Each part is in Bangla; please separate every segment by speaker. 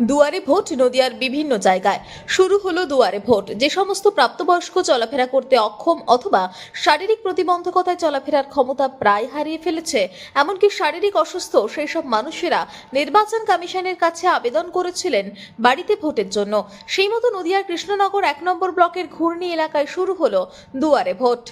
Speaker 1: দুয়ারে ভোট নদিয়ার বিভিন্ন জায়গায় শুরু হলো দুয়ারে ভোট। যে সমস্ত প্রাপ্তবয়স্ক চলাফেরা করতে অক্ষম অথবা শারীরিক প্রতিবন্ধকতায় চলাফেরার ক্ষমতা প্রায় হারিয়ে ফেলেছে, এমনকি শারীরিক অসুস্থ সেই সব মানুষেরা নির্বাচন কমিশনের কাছে আবেদন করেছিলেন বাড়িতে ভোটের জন্য। সেই মতো নদিয়ার কৃষ্ণনগর 1 নম্বর ব্লকের ঘূর্ণি এলাকায় শুরু হলো দুয়ারে ভোট।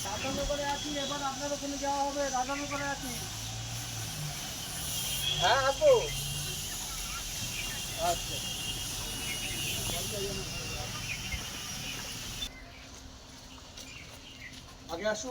Speaker 2: রাধানগরে আছি, এবার আপনার ওখানে যাওয়া হবে। রাধানগরে আছি। হ্যাঁ, আসবো। আচ্ছা, আগে আসুন।